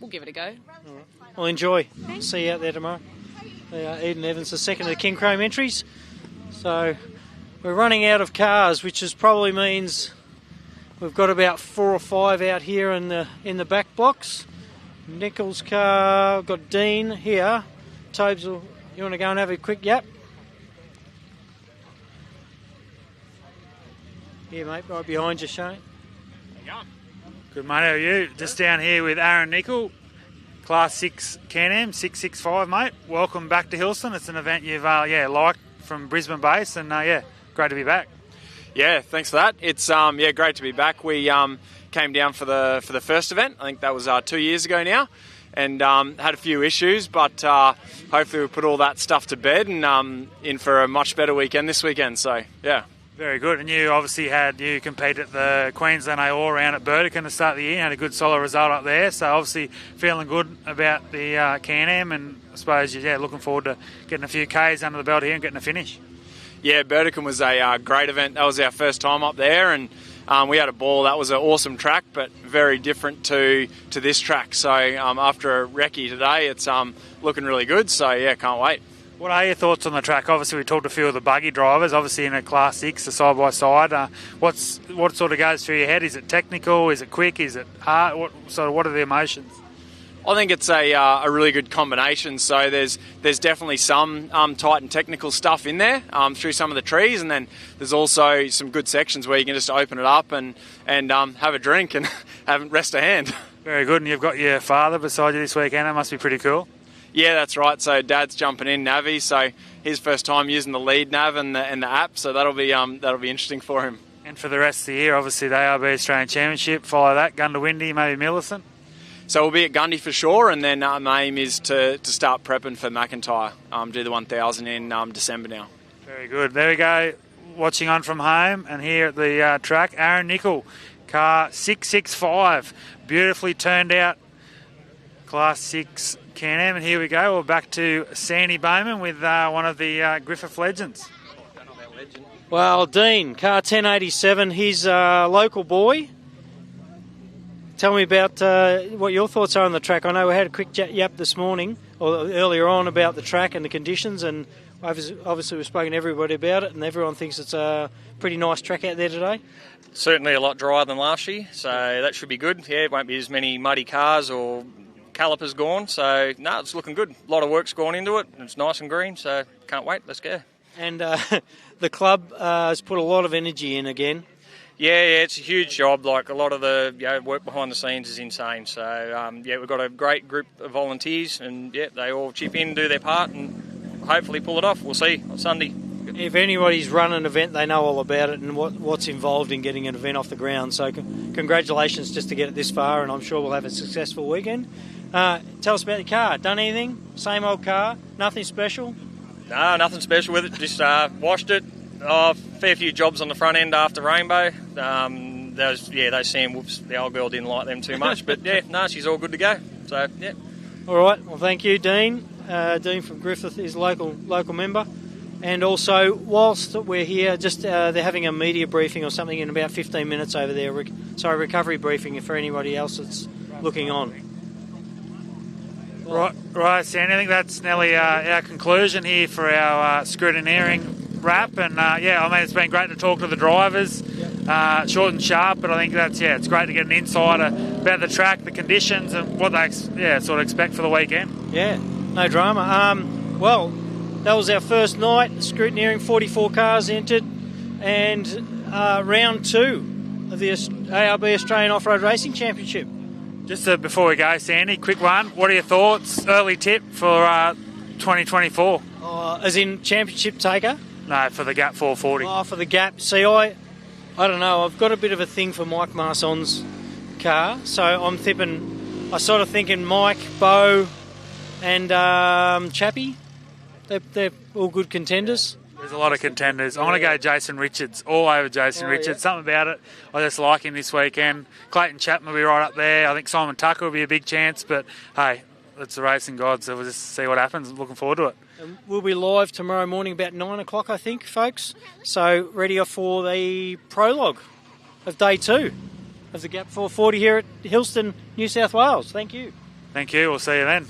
We'll give it a go. All right. Well, enjoy. See you out there tomorrow. Eden Evans, the second of the King Chrome entries. So we're running out of cars, which probably means we've got about 4 or 5 out here in the back blocks. Nichols' car, we've got Dean here. Tobes, you want to go and have a quick yap? Yeah, mate, right behind you, Shane. Good, mate. How are you? Just down here with Aaron Nicol, Class 6 Can-Am, 665, mate. Welcome back to Hillston. It's an event you've liked from Brisbane base, and great to be back. Yeah, thanks for that. It's great to be back. We came down for the first event. I think that was 2 years ago now, and had a few issues, but hopefully we'll put all that stuff to bed and in for a much better weekend this weekend. So yeah. Very good. And you obviously you competed at the Queensland AORRA round at Burson to start the year, had a good solid result up there, so obviously feeling good about the Can-Am, and I suppose looking forward to getting a few Ks under the belt here and getting a finish. Yeah, Burson was a great event. That was our first time up there, and we had a ball. That was an awesome track, but very different to this track. So after a recce today, it's looking really good, so can't wait. What are your thoughts on the track? Obviously, we talked to a few of the buggy drivers, obviously in a Class 6, a side-by-side. What sort of goes through your head? Is it technical? Is it quick? Is it hard? What are the emotions? I think it's a really good combination. So there's definitely some tight and technical stuff in there through some of the trees, and then there's also some good sections where you can just open it up and have a drink and rest a hand. Very good. And you've got your father beside you this weekend. That must be pretty cool. Yeah, that's right. So Dad's jumping in Navi, so his first time using the lead nav and the app, so that'll be interesting for him. And for the rest of the year, obviously the ARB Australian Championship, follow that, Gundawindi, maybe Millicent. So we'll be at Gundy for sure, and then my aim is to start prepping for McIntyre, do the 1000 in December now. Very good. There we go, watching on from home, and here at the track, Aaron Nicol, car 665, beautifully turned out, Class 6 Can-Am, and here we go. We're back to Sandy Bowman with one of the Griffith legends. Well, Dean, car 1087, he's a local boy. Tell me about what your thoughts are on the track. I know we had a quick yap this morning, or earlier on, about the track and the conditions, and obviously we've spoken to everybody about it, and everyone thinks it's a pretty nice track out there today. Certainly a lot drier than last year, so that should be good. Yeah, it won't be as many muddy cars or calipers gone, so no, it's looking good. A lot of work's gone into it, and it's nice and green, so can't wait, let's go. And the club has put a lot of energy in again. Yeah, it's a huge job. Like a lot of the work behind the scenes is insane. So we've got a great group of volunteers, and they all chip in, do their part, and hopefully pull it off. We'll see on Sunday. If anybody's run an event, they know all about it and what's involved in getting an event off the ground. So congratulations just to get it this far, and I'm sure we'll have a successful weekend. Tell us about your car. Done anything? Same old car? Nothing special? No, nothing special with it. Just washed it. Fair few jobs on the front end after Rainbow. Those sand whoops, the old girl didn't like them too much. But yeah, no, she's all good to go. So yeah. All right. Well, thank you, Dean. Dean from Griffith is local member. And also, whilst we're here, just they're having a media briefing or something in about 15 minutes over there. Recovery briefing for anybody else that's looking on. Right, Sandy. I think that's nearly our conclusion here for our scrutineering wrap. And it's been great to talk to the drivers, short and sharp. But I think it's great to get an insight about the track, the conditions, and what they sort of expect for the weekend. Yeah, no drama. That was our first night, scrutineering. 44 cars entered, and round 2 of the ARB Australian Off-Road Racing Championship. Just before we go, Sandy, quick one. What are your thoughts? Early tip for 2024? As in championship taker? No, for the Gap 440. Oh, for the Gap. See, I don't know. I've got a bit of a thing for Mike Marson's car, so I'm sort of thinking Mike, Bo, and Chappie. They're all good contenders. There's a lot of contenders. I want to go Jason Richards, all over Jason Richards. Yeah. Something about it. I just like him this weekend. Clayton Chapman will be right up there. I think Simon Tucker will be a big chance. But, hey, it's the racing gods, so we'll just see what happens. I'm looking forward to it. And we'll be live tomorrow morning about 9 o'clock, I think, folks. So ready for the prologue of day 2 of the Gap 440 here at Hillston, New South Wales. Thank you. Thank you. We'll see you then.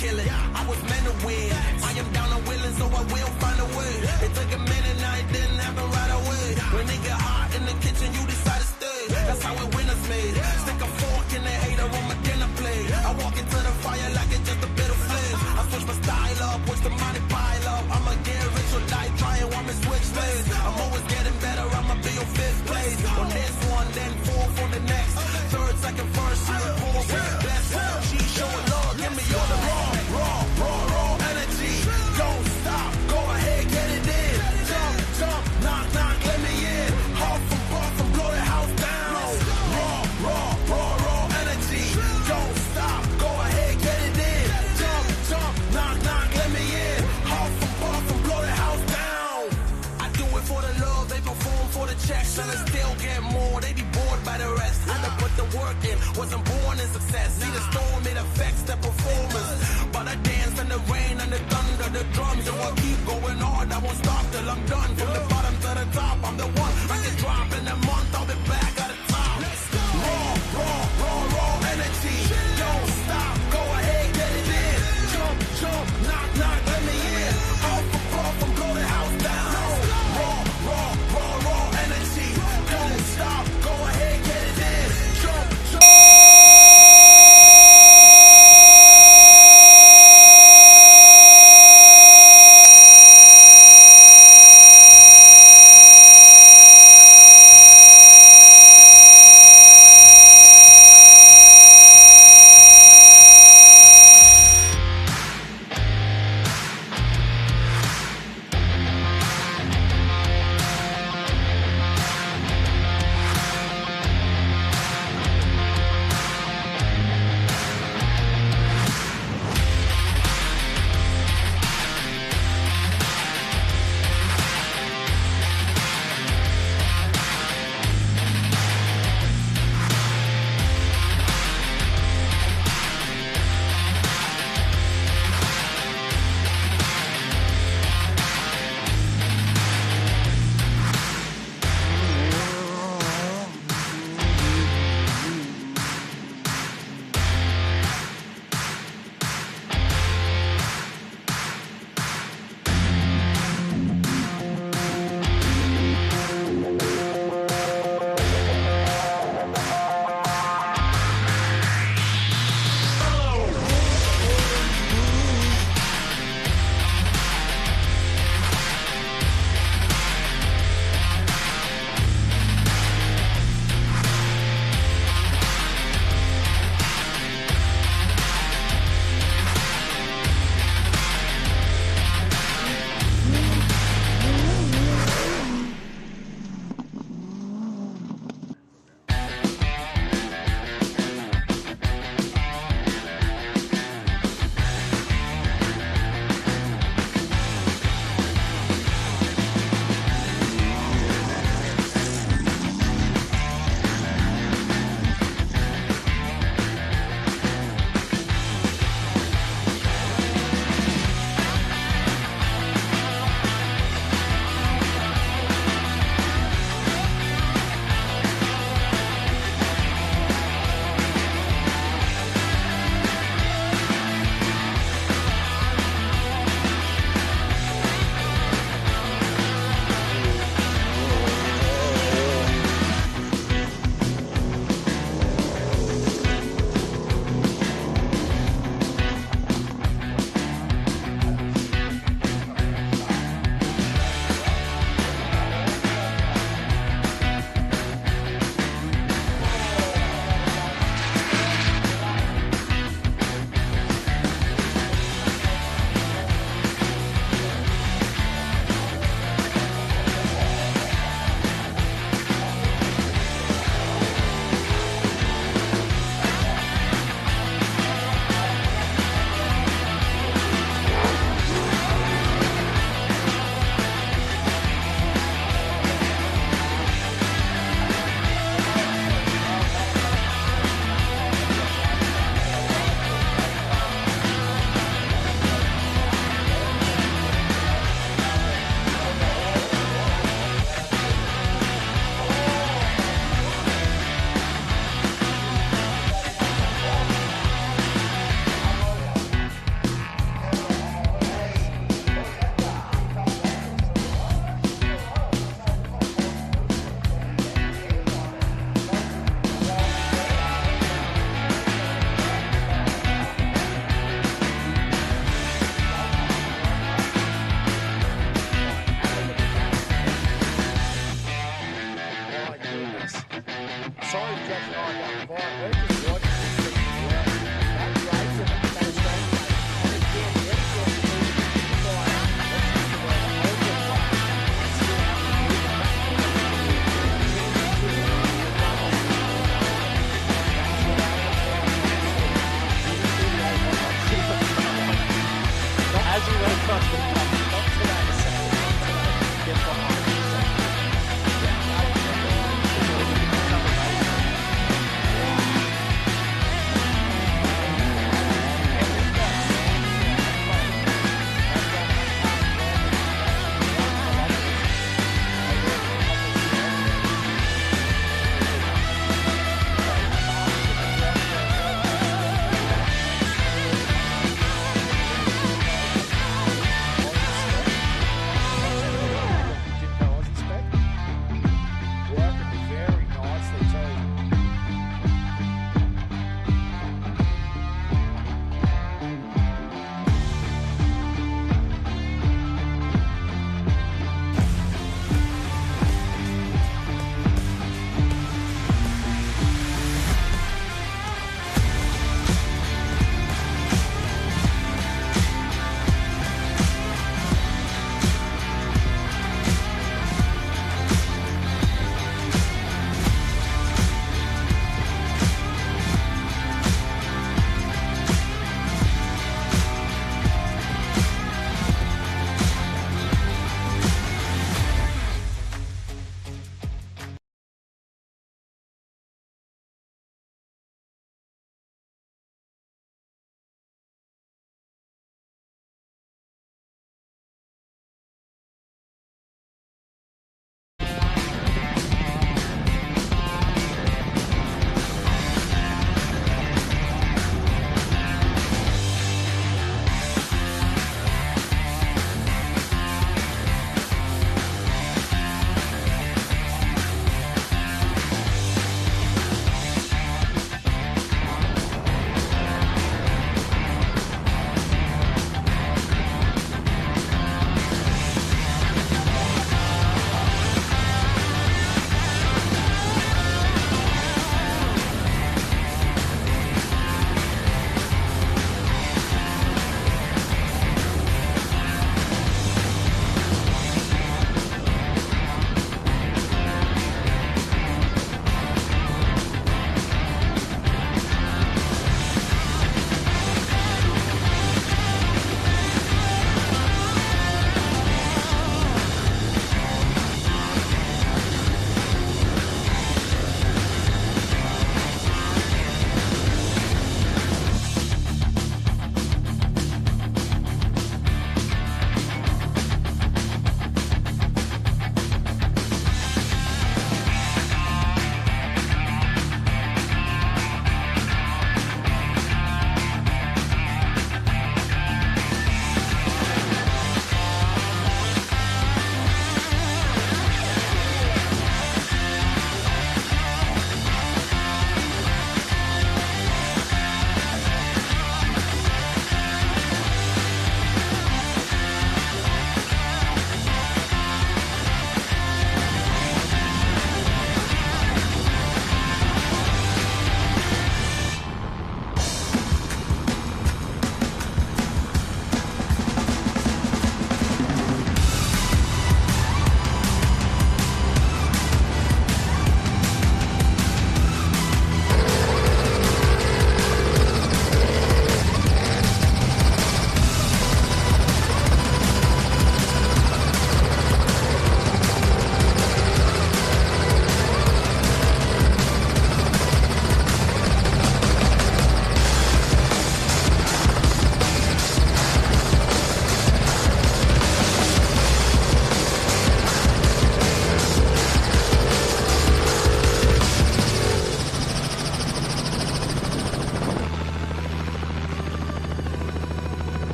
Kill it. I was meant to win. I am down and willing, so I will find a way. It took a minute, now it didn't happen right away. When it get hot in the kitchen, you decide to stay. That's how it winners made. Stick a fork in the hater on my dinner plate. I walk into the fire like it's just a bit of flame. I switch my style up, watch the money pile up. I'ma get rich or die trying, want me switch lanes. I'm always getting better, I'ma be on 5th place. On this one, then 4th on the next. 3rd, 2nd, 1st, 4th, best. She showing love, give me all the raw energy. Don't stop, go ahead, get it in. Jump, knock, let me in. Huff and puff and blow the house down. Raw energy. Don't stop, go ahead, get it in. Jump, knock, let me in. Huff and puff and blow the house down. I do it for the love, they perform for the checks, and I still get more. They be bored by the rest. Had to put the work in, wasn't born in success. See the storm, it affects the performance. But I dance in the rain and the thunder, the drums, so I keep going hard. I won't stop till I'm done. From the bottom to the top, I'm the one. I can drop in a month, I'll be back at the top. Raw energy. Don't stop, go ahead, get it in. Jump, knock, let me in. Off and puff and blow the house down. Raw energy. Don't stop, go ahead, get it in. Jump.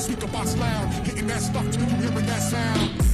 speaker box loud, hitting that stuff till you hearing that sound.